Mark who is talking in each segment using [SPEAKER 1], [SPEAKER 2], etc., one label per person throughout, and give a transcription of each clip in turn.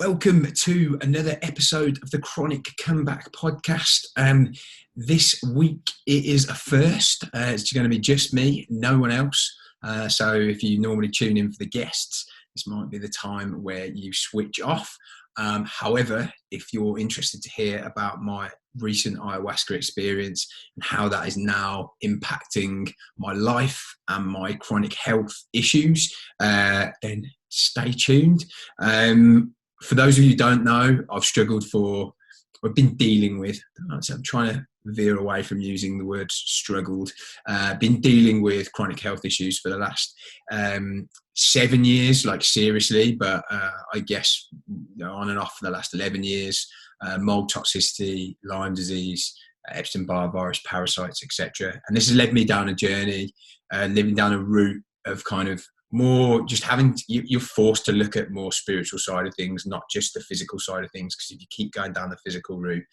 [SPEAKER 1] Welcome to another episode of the Chronic Comeback podcast. This week it is a first. It's going to be just me, no one else. So if you normally tune in for the guests, this might be the time where you switch off. However, if you're interested to hear about my recent ayahuasca experience and how that is now impacting my life and my chronic health issues, then stay tuned. For those of you who don't know, I've been dealing with, so I'm trying to veer away from using the word struggled, been dealing with chronic health issues for the last 7 years, like seriously, but I guess on and off for the last 11 years, mold toxicity, Lyme disease, Epstein-Barr virus, parasites, etc. And this has led me down a journey, living down a route of kind of more just you're forced to look at more spiritual side of things, not just the physical side of things, because if you keep going down the physical route,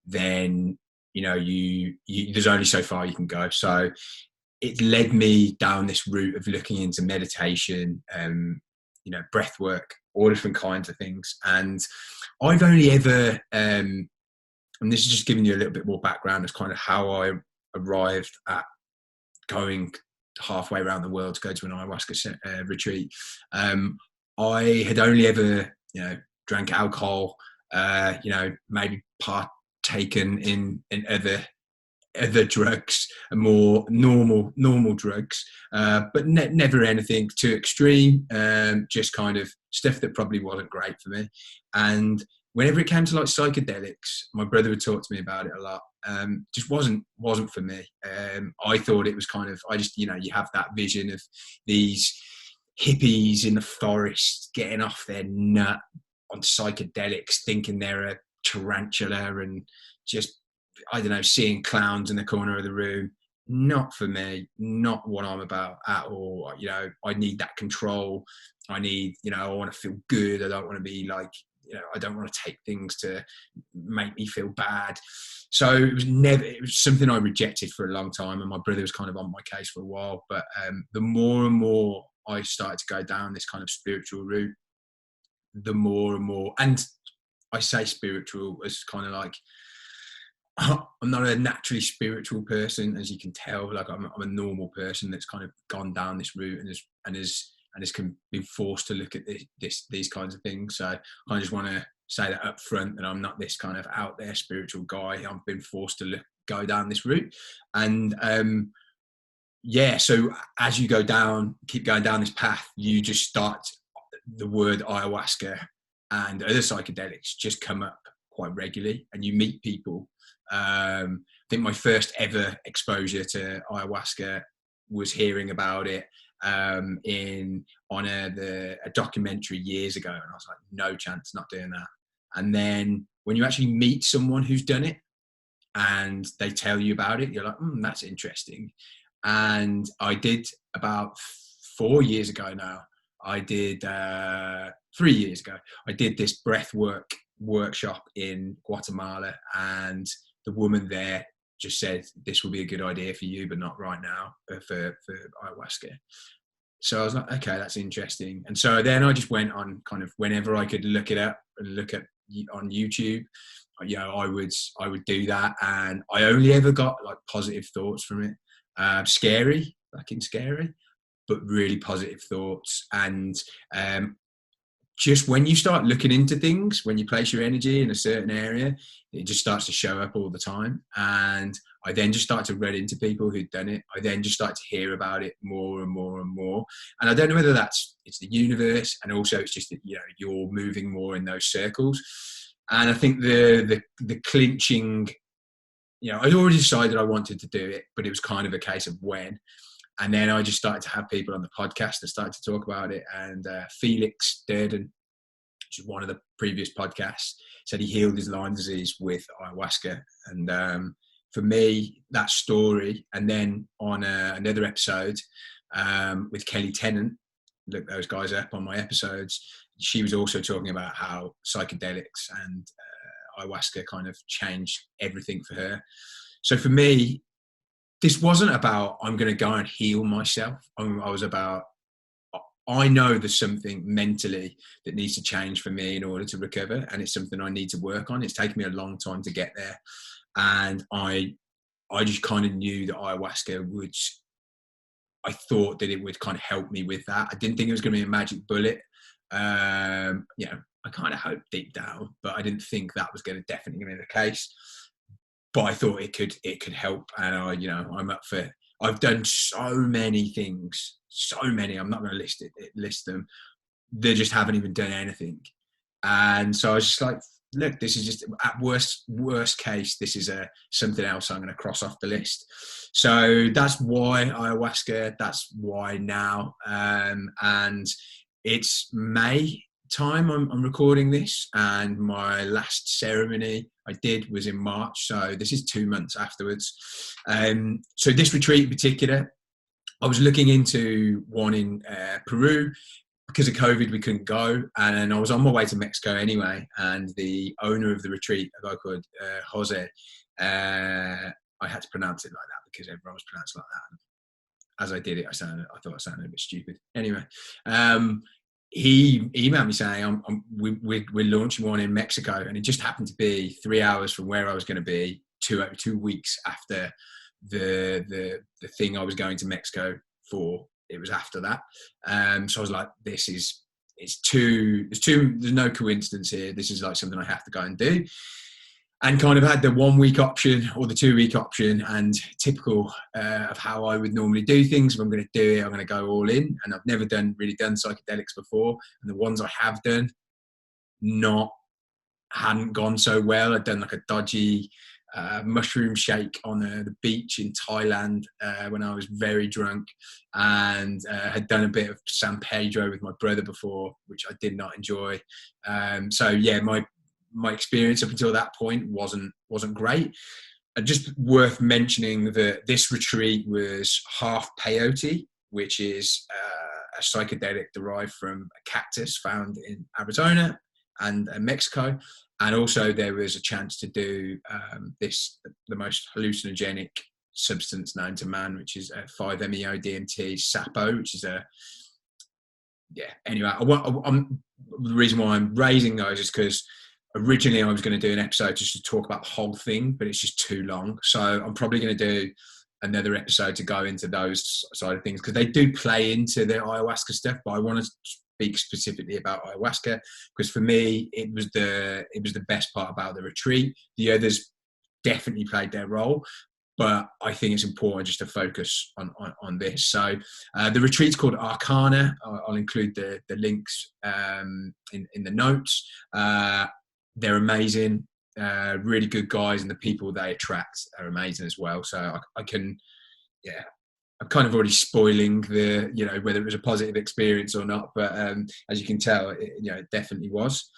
[SPEAKER 1] then you there's only so far you can go. So it led me down this route of looking into meditation, breath work, all different kinds of things. And I've only ever and this is just giving you a little bit more background as kind of how I arrived at going halfway around the world to go to an ayahuasca retreat. I had only ever, drank alcohol, maybe partaken in other drugs, more normal drugs, but never anything too extreme. Just kind of stuff that probably wasn't great for me. And whenever it came to like psychedelics, my brother would talk to me about it a lot. Just wasn't for me. I thought it was kind of, you have that vision of these hippies in the forest getting off their nut on psychedelics, thinking they're a tarantula and just, seeing clowns in the corner of the room. Not for me, not what I'm about at all. I need that control. I want to feel good. I don't want to be like, I don't want to take things to make me feel bad. So it was something I rejected for a long time, and my brother was kind of on my case for a while. But the more and more I started to go down this kind of spiritual route, the more and more, and I say spiritual as kind of like, I'm not a naturally spiritual person, as you can tell. Like I'm a normal person that's kind of gone down this route and has been forced to look at these kinds of things. So I just want to say that up front, that I'm not this kind of out there spiritual guy. I've been forced to go down this route. And so as you keep going down this path, you just start, the word ayahuasca and other psychedelics just come up quite regularly, and you meet people. I think my first ever exposure to ayahuasca was hearing about it on a documentary years ago, and I was like, no chance, not doing that. And then when you actually meet someone who's done it and they tell you about it, you're like, that's interesting. And I did about 4 years ago now. I did 3 years ago. I did this breath workshop in Guatemala, and the woman there just said, this will be a good idea for you, but not right now for ayahuasca. So I was like, okay, that's interesting. And so then I just went on kind of whenever I could look it up and look at on YouTube, I would do that. And I only ever got like positive thoughts from it. Scary, but really positive thoughts. And just when you start looking into things, when you place your energy in a certain area, it just starts to show up all the time. And I then just started to run into people who'd done it. I then just started to hear about it more and more and more. And I don't know whether it's the universe, and also it's just that, you're moving more in those circles. And I think the clinching, I'd already decided I wanted to do it, but it was kind of a case of when. And then I just started to have people on the podcast that started to talk about it. And Felix Durden, which is one of the previous podcasts, said he healed his Lyme disease with ayahuasca. And for me, that story, and then on another episode with Kelly Tennant, look those guys up on my episodes, she was also talking about how psychedelics and ayahuasca kind of changed everything for her. So for me, this wasn't about, I'm going to go and heal myself. I was about, I know there's something mentally that needs to change for me in order to recover, and it's something I need to work on. It's taken me a long time to get there, and I just kind of knew that ayahuasca would. I thought that it would kind of help me with that. I didn't think it was going to be a magic bullet. You know, I kind of hoped deep down, but I didn't think that was going to definitely be the case. But I thought it could help, and I'm up for. I've done so many things, so many. I'm not going to list them. They just haven't even done anything, and so I was just like, look, this is just at worst case, this is something else I'm going to cross off the list. So that's why ayahuasca. That's why now, and it's May time I'm recording this, and my last ceremony I did was in March, so this is 2 months afterwards. So this retreat in particular, I was looking into one in Peru. Because of COVID, we couldn't go, and I was on my way to Mexico anyway. And the owner of the retreat, a guy called Jose, I had to pronounce it like that because everyone was pronounced like that. As I did it, I thought I sounded a bit stupid. Anyway, he emailed me saying we're launching one in Mexico, and it just happened to be 3 hours from where I was going to be, 2 weeks after the thing I was going to Mexico for. It was after that. So I was like, there's no coincidence here. This is like something I have to go and do. And kind of had the 1 week option or the 2 week option, and typical of how I would normally do things. If I'm going to do it, I'm going to go all in. And I've never really done psychedelics before. And the ones I have done hadn't gone so well. I'd done like a dodgy mushroom shake on the beach in Thailand when I was very drunk, and had done a bit of San Pedro with my brother before, which I did not enjoy. So yeah, my experience up until that point wasn't great. Just worth mentioning that this retreat was half peyote, which is a psychedelic derived from a cactus found in Arizona and Mexico. And also there was a chance to do the most hallucinogenic substance known to man, which is 5-MeO-DMT, Sapo, which is anyway, the reason why I'm raising those is because originally I was going to do an episode just to talk about the whole thing, but it's just too long. So I'm probably going to do another episode to go into those side of things, because they do play into the ayahuasca stuff, but I want to speak specifically about ayahuasca because for me it was the best part about the retreat. The others definitely played their role, but I think it's important just to focus on this. So the retreat's called Arcana. I'll include the links in the notes. They're amazing, really good guys, and the people they attract are amazing as well. So I can, I'm kind of already spoiling whether it was a positive experience or not, but as you can tell, it definitely was.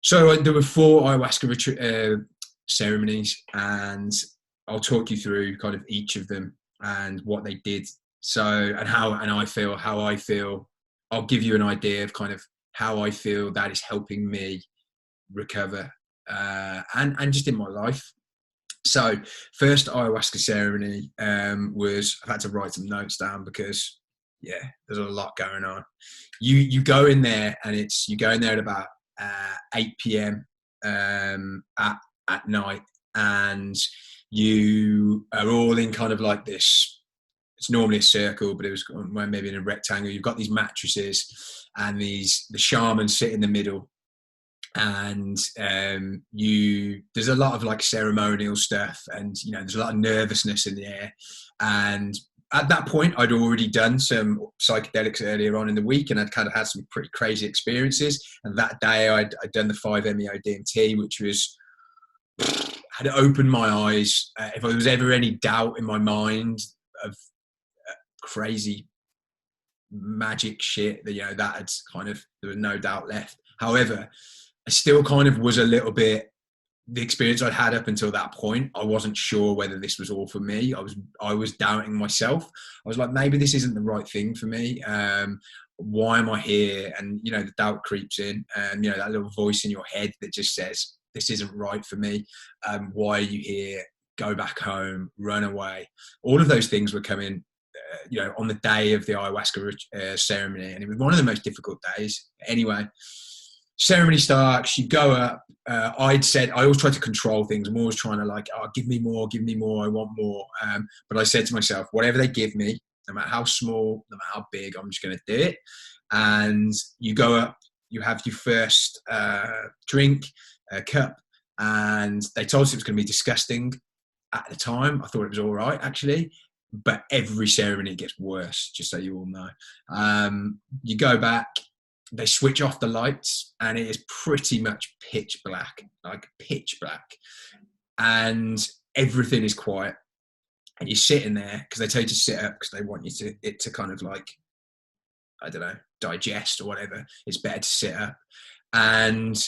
[SPEAKER 1] So there were 4 ayahuasca ceremonies, and I'll talk you through kind of each of them and what they did. So how I feel. I'll give you an idea of kind of how I feel that is helping me recover and just in my life. So first ayahuasca ceremony was, I've had to write some notes down because there's a lot going on. You go in there, and you go in there at about 8 p.m. At night, and you are all in kind of like this. It's normally a circle, but it was maybe in a rectangle. You've got these mattresses, and the shamans sit in the middle. And there's a lot of like ceremonial stuff, and there's a lot of nervousness in the air. And at that point, I'd already done some psychedelics earlier on in the week, and I'd kind of had some pretty crazy experiences. And that day, I'd done the 5-MeO-DMT, which had opened my eyes. If there was ever any doubt in my mind of crazy magic shit, that had kind of, there was no doubt left. However, I still kind of was a little bit, the experience I'd had up until that point, I wasn't sure whether this was all for me. I was doubting myself. I was like, maybe this isn't the right thing for me. Why am I here? And, the doubt creeps in, and, that little voice in your head that just says, this isn't right for me. Why are you here? Go back home, run away. All of those things were coming on the day of the ayahuasca ceremony, and it was one of the most difficult days. Anyway, ceremony starts, you go up. I'd said, I always try to control things. I'm always trying to like, oh, give me more, I want more. But I said to myself, whatever they give me, no matter how small, no matter how big, I'm just going to do it. And you go up, you have your first drink, cup, and they told us it was going to be disgusting. At the time, I thought it was all right, actually. But every ceremony gets worse, just so you all know. You go back, they switch off the lights, and it is pretty much pitch black, like pitch black. And everything is quiet. And you're sitting there, because they tell you to sit up, because they want it to kind of like, I don't know, digest or whatever. It's better to sit up. And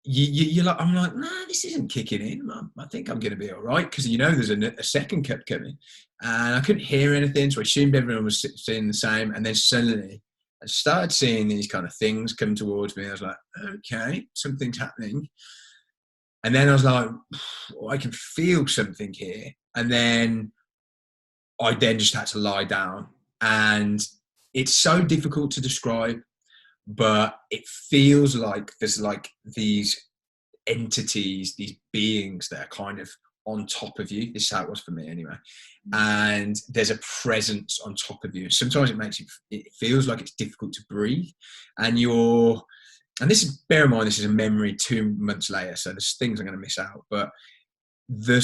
[SPEAKER 1] you're like, I'm like, nah, this isn't kicking in. I think I'm going to be all right, because there's a second cup coming, and I couldn't hear anything, so I assumed everyone was seeing the same. And then suddenly, I started seeing these kind of things come towards me. I was like, okay, something's happening. And then I was like, oh, I can feel something here. And then I just had to lie down, and it's so difficult to describe. But it feels like there's like these entities, these beings that are kind of on top of you. This is how it was for me anyway. And there's a presence on top of you. Sometimes it feels like it's difficult to breathe. And bear in mind, this is a memory 2 months later, so there's things I'm going to miss out. But the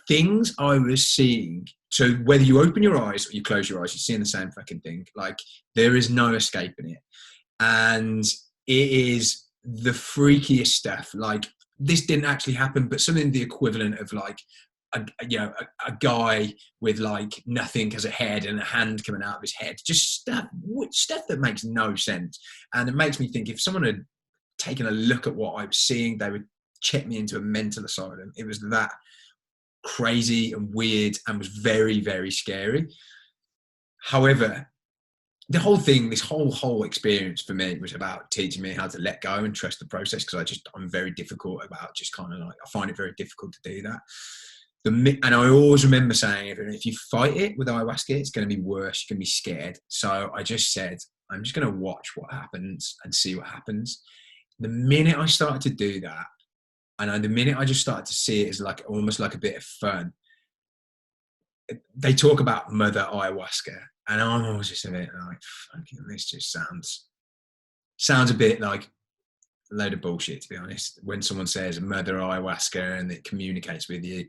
[SPEAKER 1] things I was seeing, so whether you open your eyes or you close your eyes, you're seeing the same fucking thing. Like, there is no escaping it. And it is the freakiest stuff. Like, this didn't actually happen, but something the equivalent of like a guy with like nothing as a head and a hand coming out of his head, just stuff that makes no sense. And it makes me think, if someone had taken a look at what I was seeing, they would check me into a mental asylum. It was that crazy and weird, and was very, very scary. However, the whole thing, this whole experience for me was about teaching me how to let go and trust the process, because I'm very difficult about just kind of like, I find it very difficult to do that. And I always remember saying, if you fight it with ayahuasca, it's going to be worse. You're going to be scared. So I just said, I'm just going to watch what happens and see what happens. The minute I started to do that, and the minute I just started to see it as like almost like a bit of fun, they talk about Mother Ayahuasca, and I'm always just a bit like, fucking, this just sounds a bit like a load of bullshit, to be honest. When someone says Mother Ayahuasca and it communicates with you,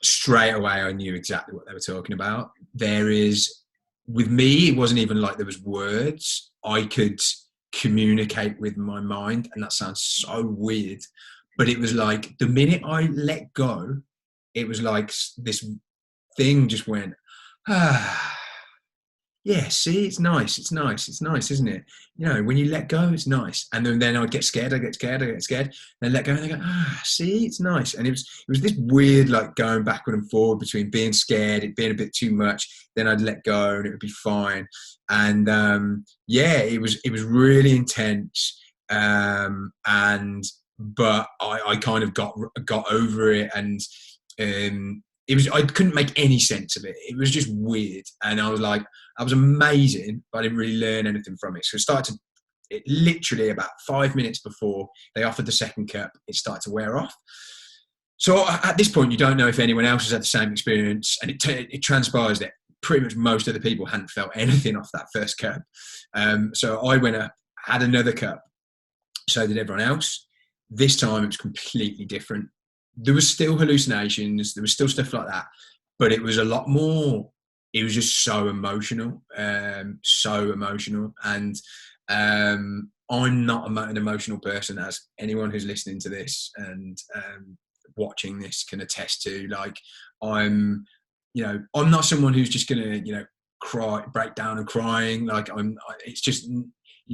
[SPEAKER 1] straight away I knew exactly what they were talking about. With me, it wasn't even like there was words. I could communicate with my mind, and that sounds so weird, but it was like the minute I let go, it was like this thing just went, yeah, see, it's nice, isn't it? When you let go, it's nice. And then I'd get scared, then let go, and I go, see, it's nice. And it was this weird, like, going backward and forward between being scared, it being a bit too much, then I'd let go and it would be fine. And it was really intense. But I kind of got over it, and I couldn't make any sense of it. It was just weird. And I was like, that was amazing, but I didn't really learn anything from it. So it literally about 5 minutes before they offered the second cup, it started to wear off. So at this point, you don't know if anyone else has had the same experience. And it transpires that pretty much most of the people hadn't felt anything off that first cup. So I went up, had another cup. So did everyone else. This time it was completely different. There was still hallucinations, there was still stuff like that, but it was a lot more, it was just so emotional. And I'm not an emotional person, as anyone who's listening to this and watching this can attest to. Like, I'm not someone who's just gonna cry, break down and crying. Like, it's just,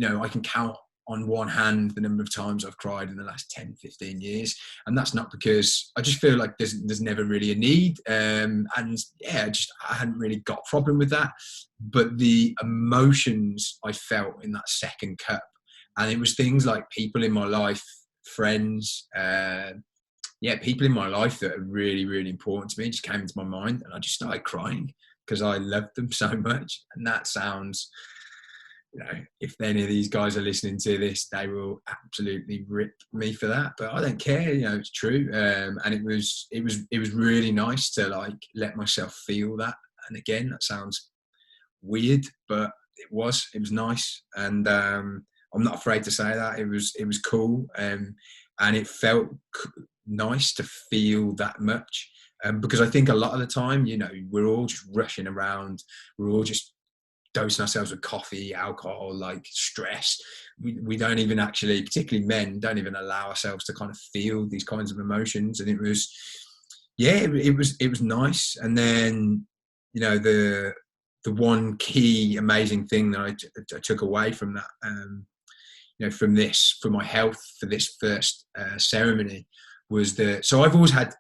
[SPEAKER 1] I can count on one hand the number of times I've cried in the last 10, 15 years. And that's not because I just feel like there's never really a need. I hadn't really got a problem with that. But the emotions I felt in that second cup, and it was things like people in my life, friends, people in my life that are really, really important to me just came into my mind, and I just started crying. because I loved them so much. And that sounds, if any of these guys are listening to this, they will absolutely rip me for that. But I don't care. It's true. And it was really nice to like let myself feel that. And again, that sounds weird, but it was nice. And I'm not afraid to say that it was cool. And it felt nice to feel that much. Because I think a lot of the time, we're all just rushing around. We're all just dosing ourselves with coffee, alcohol, like stress. We don't even actually, particularly men, don't even allow ourselves to kind of feel these kinds of emotions. And it was nice. And then, the one key amazing thing that I took away from that, from my health for this first ceremony was so I've always had,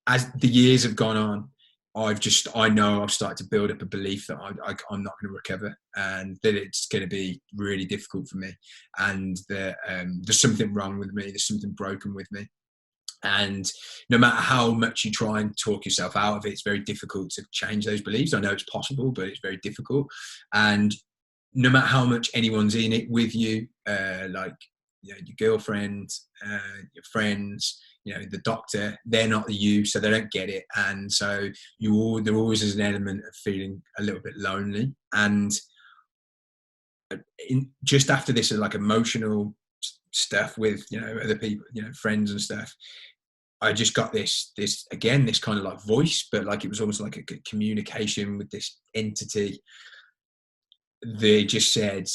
[SPEAKER 1] as the years have gone on, I know I've started to build up a belief that I'm not going to recover, and that it's going to be really difficult for me, and that there's something wrong with me, there's something broken with me. And no matter how much you try and talk yourself out of it, it's very difficult to change those beliefs. I know it's possible, but it's very difficult. And no matter how much anyone's in it with you, like your girlfriend, your friends, the doctor, they're not you, so they don't get it. And so there always is an element of feeling a little bit lonely. And just after this, like emotional stuff with, other people, friends and stuff, I just got this kind of like voice, but like it was almost like a communication with this entity. They just said,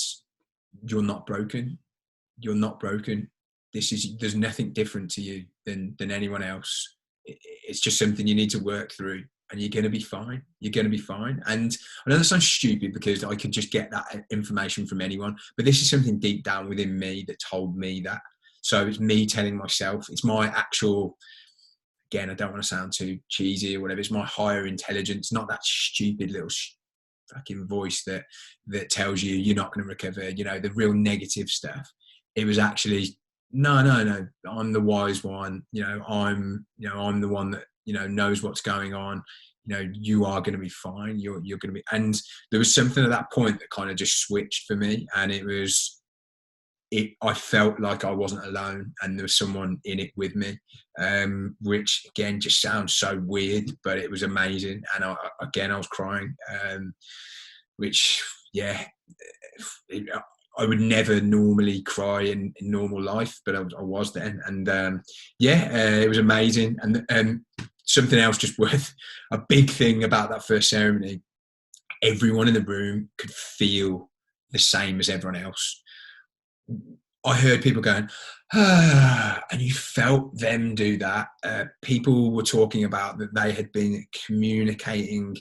[SPEAKER 1] "You're not broken. You're not broken. There's nothing different to you than anyone else. It's just something you need to work through, and you're going to be fine. You're going to be fine." And I know that sounds stupid because I could just get that information from anyone, but this is something deep down within me that told me that. So it's me telling myself, it's my actual, again, I don't want to sound too cheesy or whatever, it's my higher intelligence, not that stupid little fucking voice that tells you you're not going to recover, the real negative stuff. It was actually, no, I'm the wise one. I'm the one that, knows what's going on. You are going to be fine. You're going to be, and there was something at that point that kind of just switched for me. And I felt like I wasn't alone, and there was someone in it with me, which again just sounds so weird, but it was amazing. And I was crying, which, I would never normally cry in normal life, but I was then. And it was amazing. And something else just worth a big thing about that first ceremony, everyone in the room could feel the same as everyone else. I heard people going, and you felt them do that. People were talking about that they had been communicating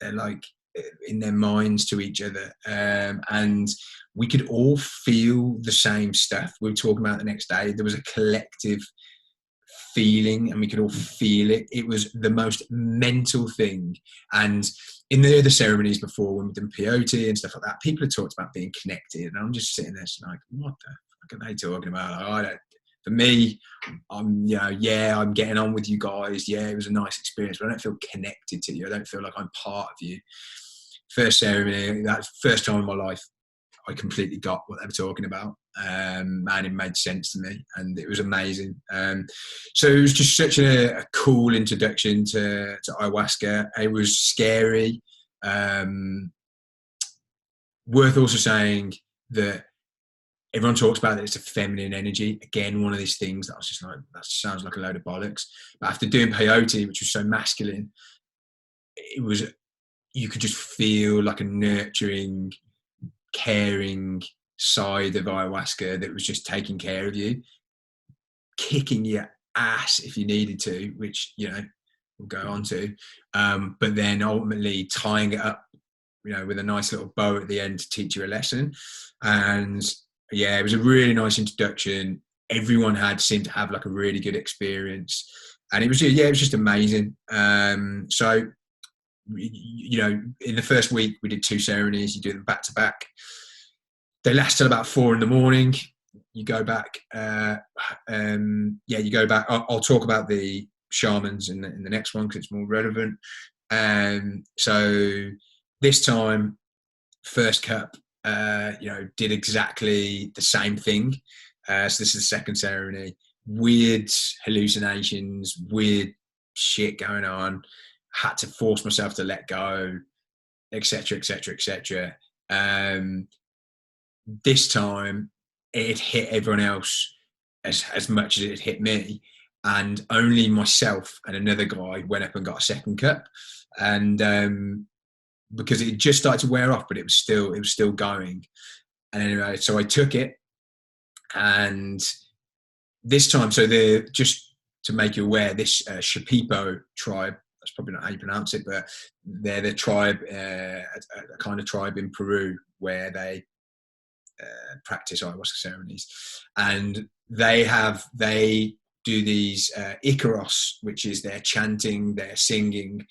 [SPEAKER 1] in their minds to each other, and we could all feel the same stuff. We were talking about the next day. There was a collective feeling, and we could all feel it. It was the most mental thing. And in the other ceremonies before, when we've done peyote and stuff like that, people had talked about being connected, and I'm just sitting there like, what the fuck are they talking about? Like, I don't. For me, I'm getting on with you guys. Yeah, it was a nice experience, but I don't feel connected to you. I don't feel like I'm part of you. First ceremony, that's the first time in my life I completely got what they were talking about, and it made sense to me, and it was amazing. So it was just such a cool introduction to ayahuasca. It was scary. Worth also saying that everyone talks about that it's a feminine energy. Again, one of these things that I was just like, that sounds like a load of bollocks. But after doing peyote, which was so masculine, you could just feel like a nurturing, caring side of ayahuasca that was just taking care of you, kicking your ass if you needed to, which, we'll go on to. But then ultimately tying it up, with a nice little bow at the end to teach you a lesson. And it was a really nice introduction. Everyone seemed to have like a really good experience, and it was just amazing. So, in the first week we did 2 ceremonies. You do them back to back. They last till about 4 a.m. You go back. You go back. I'll talk about the shamans in the next one because it's more relevant. So this time, first cup, did exactly the same thing. So this is the second ceremony. Weird hallucinations, weird shit going on. Had to force myself to let go, etc., etc., etc. This time, it hit everyone else as much as it hit me, and only myself and another guy went up and got a second cup, and because it just started to wear off, but it was still going. And anyway, so I took it, and this time, so the just to make you aware, this Shipibo tribe, that's probably not how you pronounce it, but they're the tribe, a kind of tribe in Peru where they practice ayahuasca ceremonies, and they do these Icaros, which is their chanting, their singing,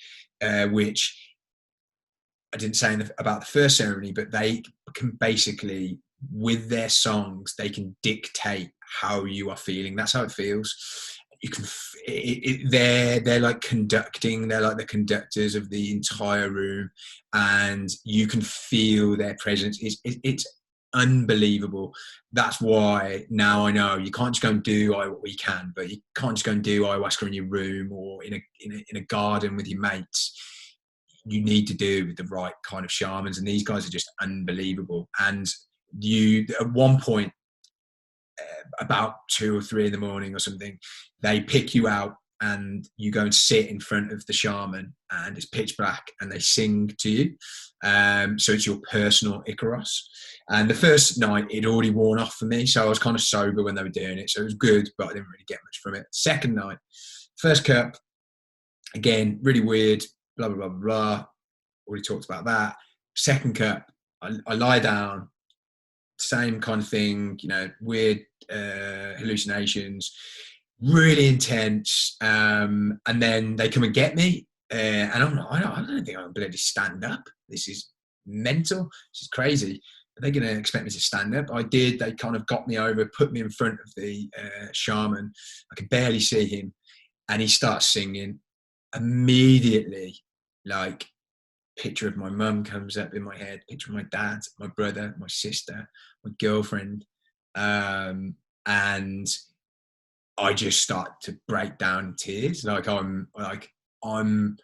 [SPEAKER 1] which I didn't say about the first ceremony, but they can basically, with their songs, they can dictate how you are feeling. That's how it feels. You can, they're like conducting. They're like the conductors of the entire room, and you can feel their presence. It's unbelievable. That's why now I know you can't just go and do we can, but you can't just go and do ayahuasca in your room or in a garden with your mates. You need to do with the right kind of shamans, and these guys are just unbelievable. And you, at one point, about 2 or 3 in the morning or something, they pick you out and you go and sit in front of the shaman, and it's pitch black, and they sing to you. So it's your personal Icaros. And the first night, it already worn off for me, so I was kind of sober when they were doing it, so it was good, but I didn't really get much from it. Second night, first cup, again, really weird, blah, blah, blah, blah. Already talked about that. Second cup, I lie down, same kind of thing, weird hallucinations, really intense. And then they come and get me, and I'm like, I don't think I can bloody stand up. This is mental. This is crazy. Are they going to expect me to stand up? I did. They kind of got me over, put me in front of the shaman. I could barely see him, and he starts singing. Immediately, like, picture of my mum comes up in my head, picture of my dad, my brother, my sister, my girlfriend, and I just start to break down in tears. I'm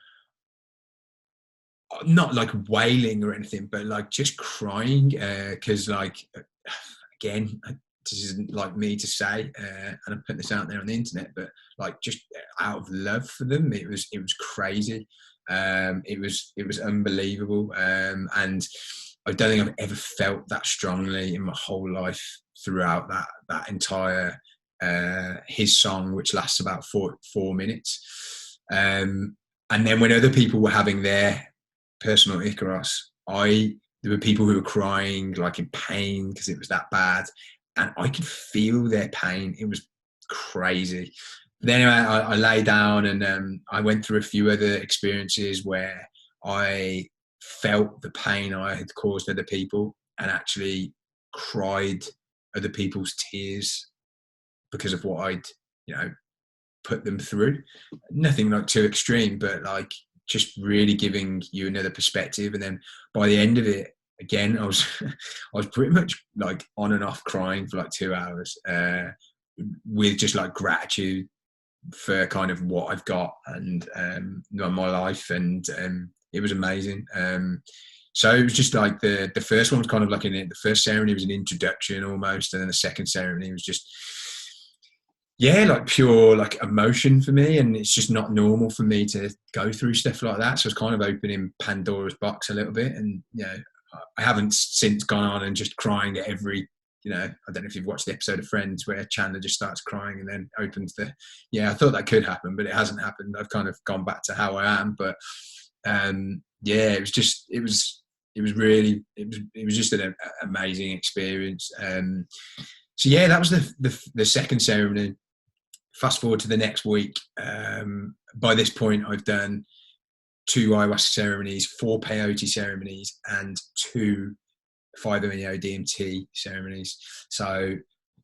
[SPEAKER 1] not like wailing or anything, but like just crying, because again, this isn't like me to say, and I'm putting this out there on the internet, but like just out of love for them, it was crazy. It was unbelievable, and I don't think I've ever felt that strongly in my whole life throughout that entire his song, which lasts about 4 minutes. And then when other people were having their personal Icaros, there were people who were crying like in pain because it was that bad, and I could feel their pain. It was crazy. But anyway, I lay down, and I went through a few other experiences where I felt the pain I had caused other people, and actually cried other people's tears because of what I'd, put them through. Nothing like too extreme, but like just really giving you another perspective. And then by the end of it, again, I was pretty much like on and off crying for like 2 hours, with just like gratitude for kind of what I've got and my life, and it was amazing. So it was just like the first one was kind of like the first ceremony was an introduction almost, and then the second ceremony was just like pure like emotion for me, and it's just not normal for me to go through stuff like that. So it's kind of opening Pandora's box a little bit, and I haven't since gone on and just crying at every. I don't know if you've watched the episode of Friends where Chandler just starts crying and then opens I thought that could happen, but it hasn't happened. I've kind of gone back to how I am, but it was just an amazing experience. So that was the second ceremony. Fast forward to the next week. By this point, I've done 2 ayahuasca ceremonies, 4 peyote ceremonies, and 2 5-MeO DMT ceremonies. So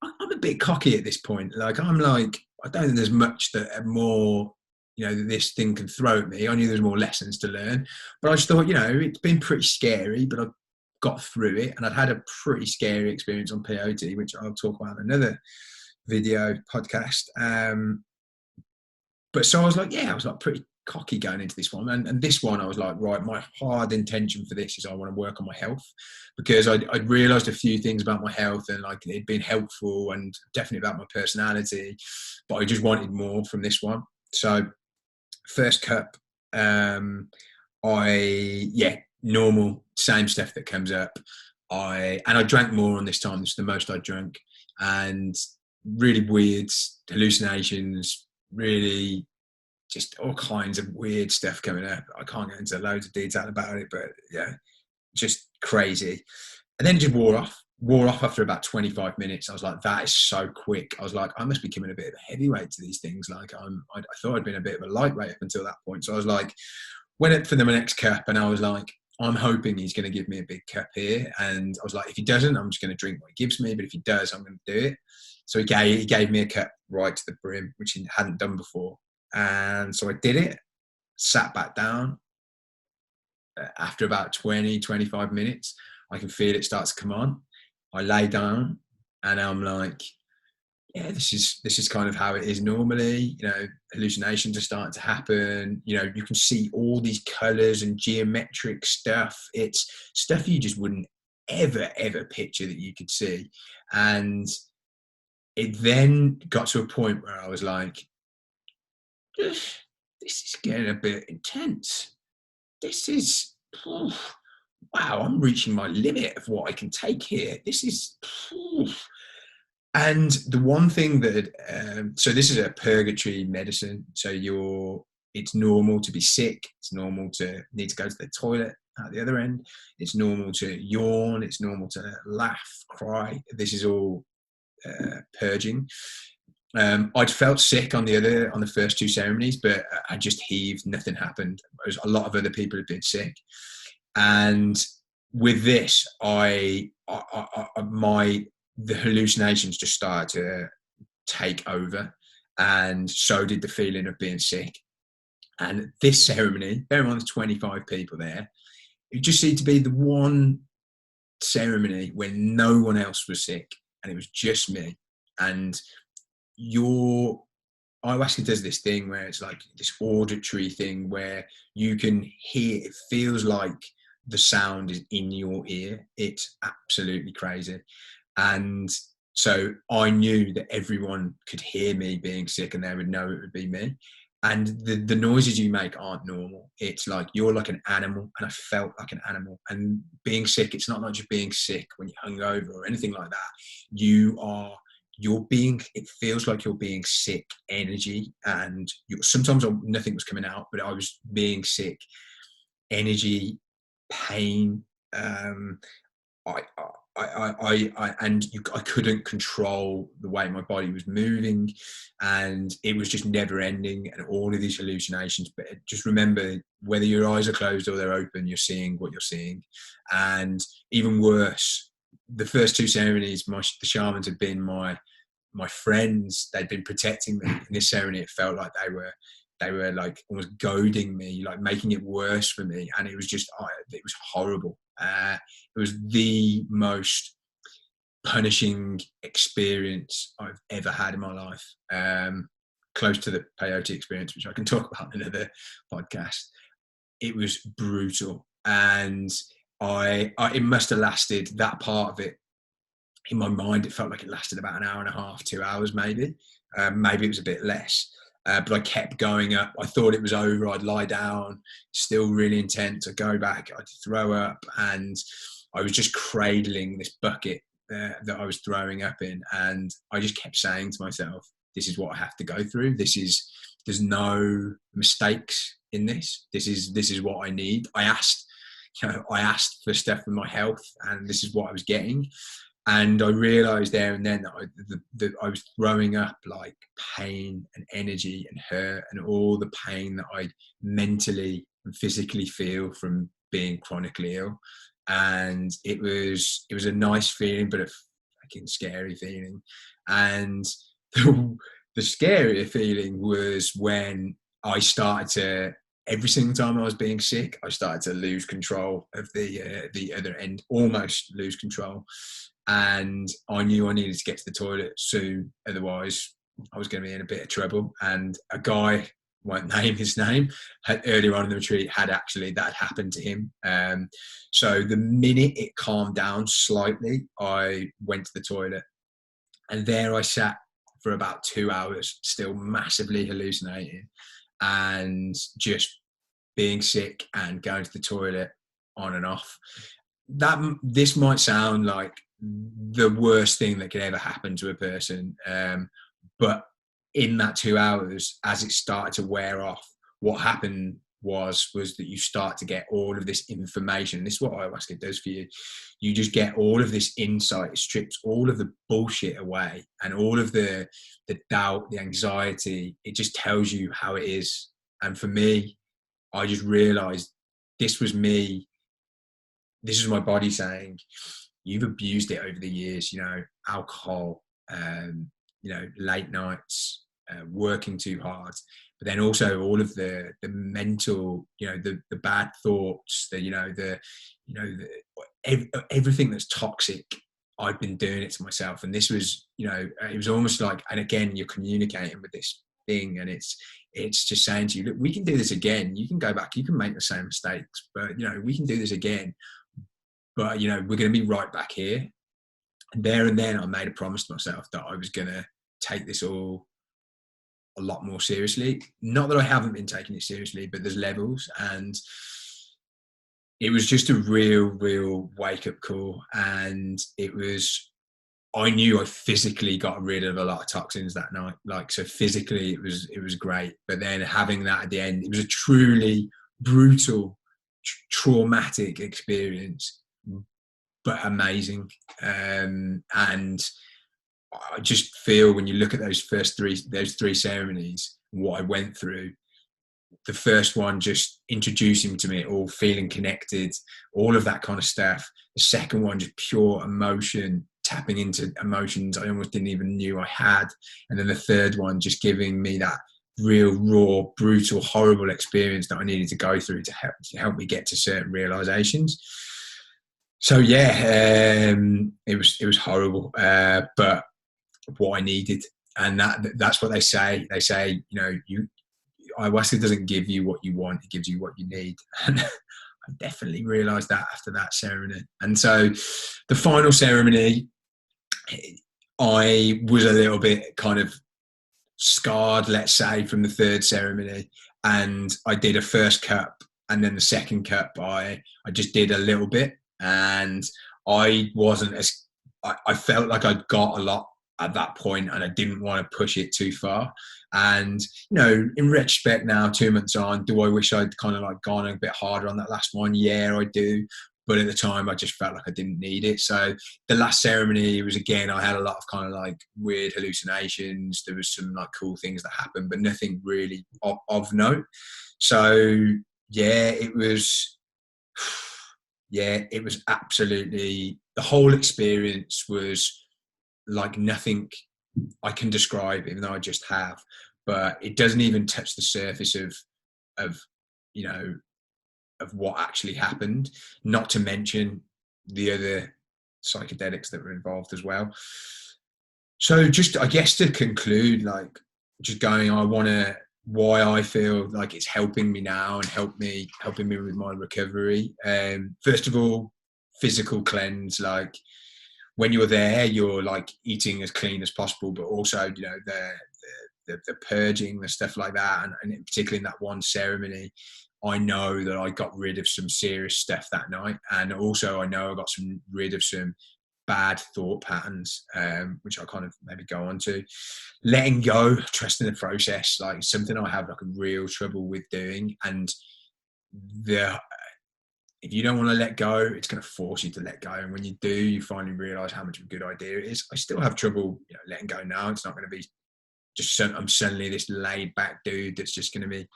[SPEAKER 1] I'm a bit cocky at this point. I don't think there's much that more that this thing can throw at me. I knew there was more lessons to learn, but I just thought, it's been pretty scary, but I got through it, and I'd had a pretty scary experience on peyote, which I'll talk about in another video podcast. But so I was like, I was like pretty cocky going into this one, and this one I was like, right, my hard intention for this is I want to work on my health, because I'd realised a few things about my health, and like it'd been helpful and definitely about my personality, but I just wanted more from this one. So first cup, normal, same stuff that comes up. I drank more on this time. This is the most I drank, and really weird hallucinations, really just all kinds of weird stuff coming up. I can't get into loads of detail about it, but yeah, just crazy. And then it just wore off after about 25 minutes. I was like, that is so quick. I was like, I must be becoming a bit of a heavyweight to these things. Like I thought I'd been a bit of a lightweight up until that point. So I was like, went up for the next cup, and I was like, I'm hoping he's going to give me a big cup here. And I was like, if he doesn't, I'm just going to drink what he gives me. But if he does, I'm going to do it. So he gave me a cup right to the brim, which he hadn't done before. And so I did it, sat back down. After about 20, 25 minutes, I can feel it start to come on. I lay down, and I'm like, yeah, this is kind of how it is normally. Hallucinations are starting to happen. You can see all these colors and geometric stuff. It's stuff you just wouldn't ever picture that you could see. And it then got to a point where I was like, this is getting a bit intense. This is, wow, I'm reaching my limit of what I can take here. This is, and the one thing that, so this is a purgatory medicine. So it's normal to be sick. It's normal to need to go to the toilet at the other end. It's normal to yawn. It's normal to laugh, cry. This is all purging. I'd felt sick on the first two ceremonies, but I just heaved. Nothing happened. A lot of other people had been sick, and with this, the hallucinations just started to take over, and so did the feeling of being sick. And this ceremony, bear in mind there's 25 people there, it just seemed to be the one ceremony when no one else was sick, and it was just me. And your ayahuasca does this thing where it's like this auditory thing where you can hear, it feels like the sound is in your ear. It's absolutely crazy. And so I knew that everyone could hear me being sick, and they would know it would be me. And the noises you make aren't normal. It's like you're like an animal, and I felt like an animal. And being sick, it's not like just being sick when you're hungover or anything like that. It feels like you're being sick energy, and sometimes nothing was coming out, but I was being sick energy, pain. I couldn't control the way my body was moving, and it was just never ending, and all of these hallucinations. But just remember, whether your eyes are closed or they're open, you're seeing what you're seeing. And even worse, the first two ceremonies, the shamans had been my friends. They'd been protecting me. In this ceremony, it felt like they were like almost goading me, like making it worse for me. And it was just, it was horrible. It was the most punishing experience I've ever had in my life. Close to the peyote experience, which I can talk about in another podcast. It was brutal. And it must have lasted, that part of it, in my mind, it felt like it lasted about an hour and a half, 2 hours, maybe. Maybe it was a bit less. But I kept going up. I thought it was over. I'd lie down, still really intense. I'd go back, I'd throw up, and I was just cradling this bucket that I was throwing up in. And I just kept saying to myself, this is what I have to go through. There's no mistakes in this. This is what I need. I asked for stuff for my health, and this is what I was getting. And I realised there and then that I was throwing up like pain and energy and hurt and all the pain that I mentally and physically feel from being chronically ill. And it was a nice feeling, but a fucking scary feeling. And the scarier feeling was when I started to, every single time I was being sick, I started to lose control of the other end, almost lose control. And I knew I needed to get to the toilet soon, otherwise I was going to be in a bit of trouble. And a guy, won't name his name, earlier on in the retreat had actually, that had happened to him. So the minute it calmed down slightly, I went to the toilet, and there I sat for about 2 hours, still massively hallucinating and just being sick and going to the toilet on and off. This might sound like the worst thing that could ever happen to a person, but in that 2 hours, as it started to wear off, what happened was that you start to get all of this information. This is what ayahuasca does for you. You just get all of this insight. It strips all of the bullshit away, and all of the doubt, the anxiety. It just tells you how it is. And for me, I just realized this was me. This is my body saying, you've abused it over the years, alcohol, late nights, working too hard, but then also all of the mental, the bad thoughts, everything that's toxic. I've been doing it to myself, and this was, it was almost like, and again, you're communicating with this thing, and it's just saying to you, look, we can do this again. You can go back, you can make the same mistakes, but we can do this again. But we're going to be right back here. And there and then I made a promise to myself that I was going to take this all a lot more seriously. Not that I haven't been taking it seriously, but there's levels. And it was just a real wake-up call. And I knew I physically got rid of a lot of toxins that night. So physically it was great. But then having that at the end, it was a truly brutal, traumatic experience, but amazing. And I just feel, when you look at those three ceremonies, what I went through, the first one just introducing to me it all, feeling connected, all of that kind of stuff. The second one, just pure emotion, tapping into emotions I almost didn't even knew I had. And then the third one, just giving me that real, raw, brutal, horrible experience that I needed to go through to help me get to certain realizations. So yeah, it was horrible, but what I needed. And that's what they say. They say, ayahuasca doesn't give you what you want, it gives you what you need. And I definitely realized that after that ceremony. And so the final ceremony, I was a little bit kind of scarred, let's say, from the third ceremony. And I did a first cup, and then the second cup, I just did a little bit. And I felt like I'd got a lot at that point, and I didn't want to push it too far. And in retrospect now, 2 months on, do I wish I'd kind of like gone a bit harder on that last one? Yeah, I do. But at the time, I just felt like I didn't need it. So the last ceremony was, again, I had a lot of kind of like weird hallucinations. There was some like cool things that happened, but nothing really of note. So yeah, it was absolutely, the whole experience was like nothing I can describe, even though I just have. But it doesn't even touch the surface of what actually happened, not to mention the other psychedelics that were involved as well. So just, I guess, to conclude, like, just going, why I feel like it's helping me now and helping me with my recovery. First of all, physical cleanse. Like, when you're there, you're like eating as clean as possible, but also, the purging, the stuff like that. And particularly in that one ceremony, I know that I got rid of some serious stuff that night. And also I know I got rid of some bad thought patterns, which I kind of maybe go on to. Letting go, trusting the process, like something I have like a real trouble with doing. And if you don't want to let go, it's going to force you to let go. And when you do, you finally realize how much of a good idea it is. I still have trouble letting go now. It's not going to be just I'm suddenly this laid back dude that's just going to be,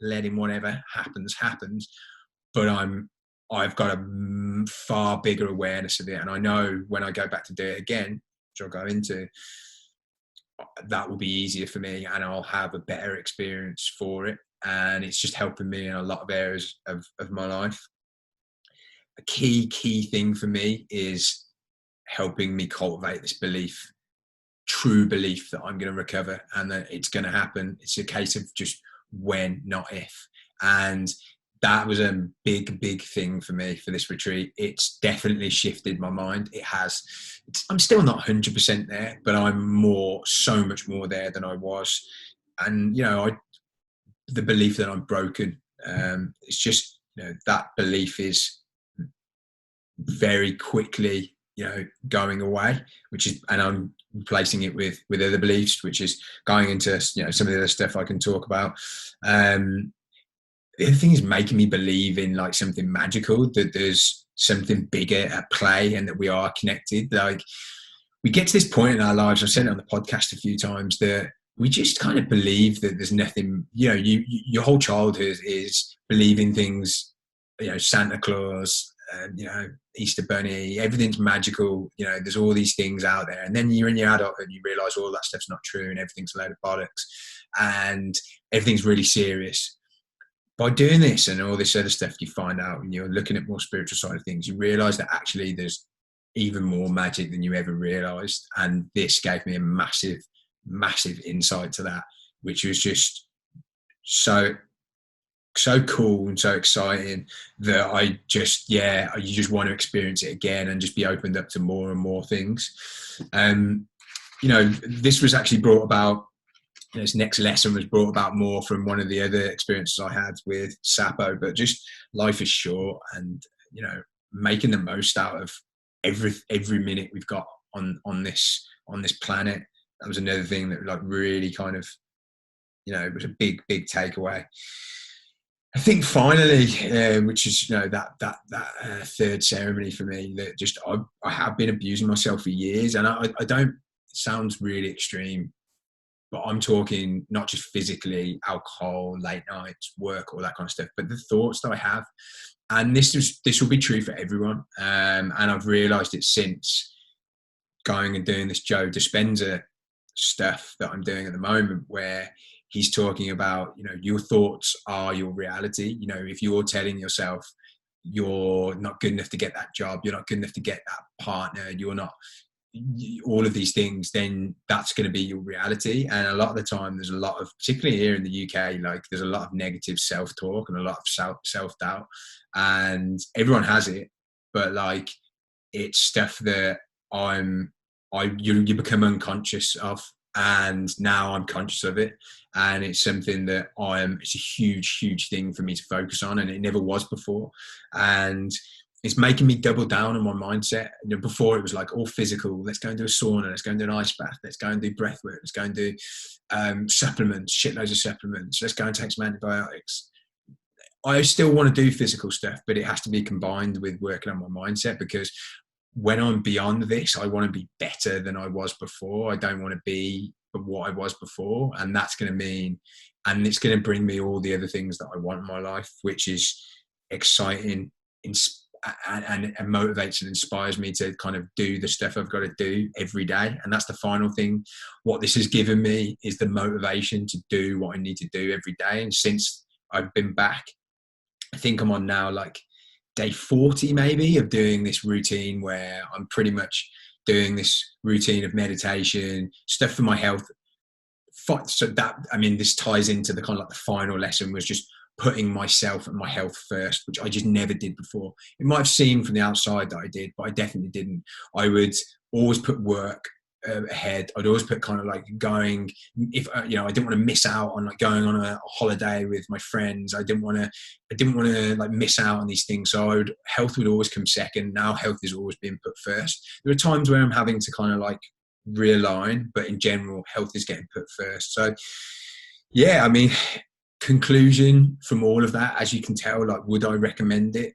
[SPEAKER 1] letting whatever happens. But I've got a far bigger awareness of it. And I know when I go back to do it again, which I'll go into, that will be easier for me and I'll have a better experience for it. And it's just helping me in a lot of areas of my life. A key thing for me is helping me cultivate this belief, true belief that I'm going to recover and that it's going to happen. It's a case of just when, not if. And that was a big thing for me for this retreat. It's definitely shifted my mind. It has. I'm still not 100% there, but I'm so much more there than I was. And, the belief that I'm broken, it's just, that belief is very quickly, going away, and I'm replacing it with other beliefs, which is going into, some of the other stuff I can talk about. The other thing is making me believe in like something magical, that there's something bigger at play and that we are connected. Like, we get to this point in our lives, I've said it on the podcast a few times, that we just kind of believe that there's nothing, your whole childhood is believing things, Santa Claus, Easter Bunny, everything's magical, there's all these things out there. And then you're in your adulthood and you realise all that stuff's not true and everything's a load of bollocks and everything's really serious. By doing this and all this other stuff, you find out, when you're looking at more spiritual side of things, you realise that actually there's even more magic than you ever realised. And this gave me a massive insight to that, which was just so cool and so exciting that you just want to experience it again and just be opened up to more and more things. This was actually brought about, this next lesson was brought about more from one of the other experiences I had with Sapo, but just life is short and, making the most out of every minute we've got on this planet. That was another thing that like really kind of, it was a big takeaway. I think finally, which is, that third ceremony for me, that just, I have been abusing myself for years, and I don't, it sounds really extreme, but I'm talking not just physically, alcohol, late nights, work, all that kind of stuff, but the thoughts that I have. And this will be true for everyone. And I've realised it since going and doing this Joe Dispenza stuff that I'm doing at the moment, where he's talking about, your thoughts are your reality. If you're telling yourself you're not good enough to get that job, you're not good enough to get that partner, you're not, all of these things, then that's going to be your reality. And a lot of the time there's a lot of, particularly here in the UK, like there's a lot of negative self-talk and a lot of self-doubt, and everyone has it, but like it's stuff that you become unconscious of, and now I'm conscious of it, and it's something that it's a huge thing for me to focus on, and it never was before. And it's making me double down on my mindset. Before it was like all physical. Let's go and do a sauna. Let's go and do an ice bath. Let's go and do breath work. Let's go and do supplements, shitloads of supplements. Let's go and take some antibiotics. I still want to do physical stuff, but it has to be combined with working on my mindset, because when I'm beyond this, I want to be better than I was before. I don't want to be what I was before. And that's going to mean, and it's going to bring me all the other things that I want in my life, which is exciting, and motivates and inspires me to kind of do the stuff I've got to do every day. And that's the final thing. What this has given me is the motivation to do what I need to do every day. And since I've been back, I think I'm on now like day 40 maybe of doing this routine, where I'm pretty much doing this routine of meditation, stuff for my health. So that, this ties into the kind of like the final lesson, was just putting myself and my health first, which I just never did before. It might have seemed from the outside that I did, but I definitely didn't. I would always put work ahead. I'd always put kind of like going, if I didn't want to miss out on like going on a holiday with my friends. I didn't want to like miss out on these things. So health would always come second. Now health is always being put first. There are times where I'm having to kind of like realign, but in general, health is getting put first. So yeah, conclusion from all of that, as you can tell, like, would I recommend it?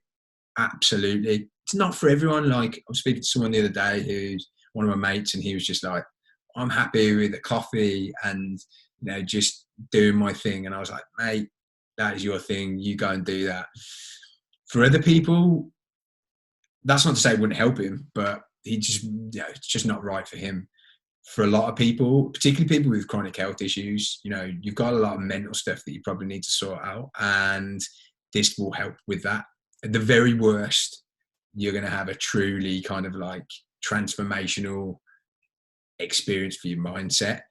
[SPEAKER 1] Absolutely. It's not for everyone. Like, I was speaking to someone the other day, who's one of my mates, and he was just like, I'm happy with a coffee and just doing my thing. And I was like, mate, that is your thing, you go and do that. For other people, that's not to say it wouldn't help him, but he just it's just not right for him. for a lot of people, particularly people with chronic health issues, you've got a lot of mental stuff that you probably need to sort out, and this will help with that. At the very worst, you're going to have a truly kind of like transformational experience for your mindset.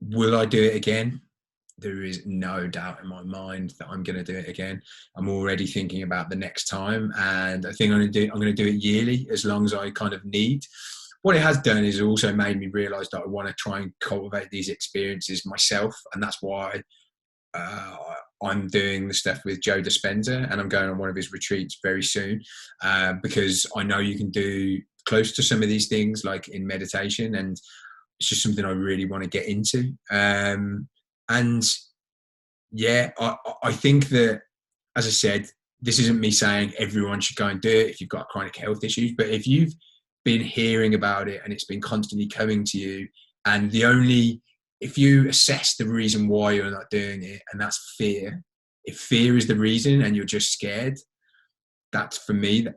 [SPEAKER 1] Will I do it again? There is no doubt in my mind that I'm going to do it again. I'm already thinking about the next time, and I think I'm going to do it yearly, as long as I kind of need. What it has done is also made me realize that I want to try and cultivate these experiences myself, and that's why I'm doing the stuff with Joe Dispenza, and I'm going on one of his retreats very soon, because I know you can do close to some of these things, like in meditation, and it's just something I really want to get into. And yeah, I think that, as I said, this isn't me saying everyone should go and do it if you've got chronic health issues, but if you've been hearing about it and it's been constantly coming to you, and if you assess the reason why you're not doing it, and that's fear, if fear is the reason and you're just scared, that's for me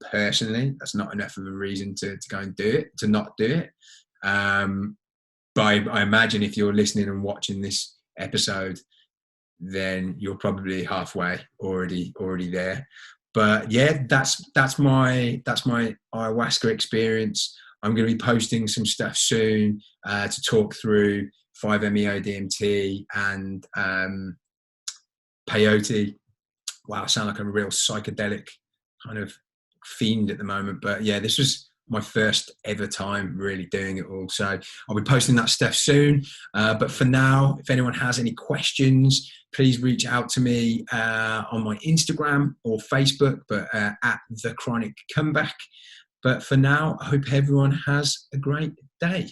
[SPEAKER 1] personally, that's not enough of a reason to go and do it, to not do it. But I imagine if you're listening and watching this episode, then you're probably halfway already there. But yeah, that's my ayahuasca experience. I'm going to be posting some stuff soon to talk through 5-MeO-DMT and peyote. Wow, I sound like a real psychedelic kind of fiend at the moment. But yeah, this was my first ever time really doing it all. So I'll be posting that stuff soon. But for now, if anyone has any questions, please reach out to me on my Instagram or Facebook, but at The Chronic Comeback. But for now, I hope everyone has a great day.